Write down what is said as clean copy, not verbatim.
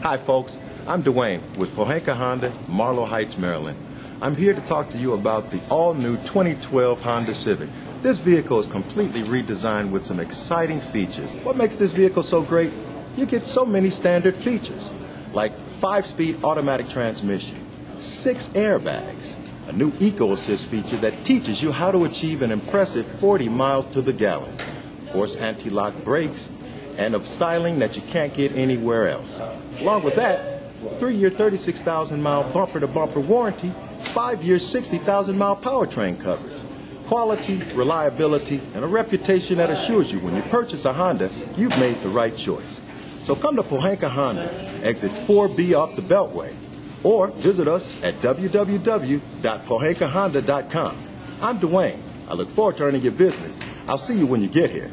Hi folks, I'm Dwayne with Pohanka Honda, Marlow Heights, Maryland. I'm here to talk to you about the all-new 2012 Honda Civic. This vehicle is completely redesigned with some exciting features. What makes this vehicle so great? You get so many standard features, like 5-speed automatic transmission, 6 airbags, a new Eco Assist feature that teaches you how to achieve an impressive 40 miles to the gallon, of course anti-lock brakes, and of styling that you can't get anywhere else. Along with that, 3-year 36,000-mile bumper-to-bumper warranty, 5-year 60,000-mile powertrain coverage. Quality, reliability, and a reputation that assures you when you purchase a Honda, you've made the right choice. So come to Pohanka Honda, exit 4B off the Beltway, or visit us at www.pohankahonda.com. I'm Dwayne. I look forward to earning your business. I'll see you when you get here.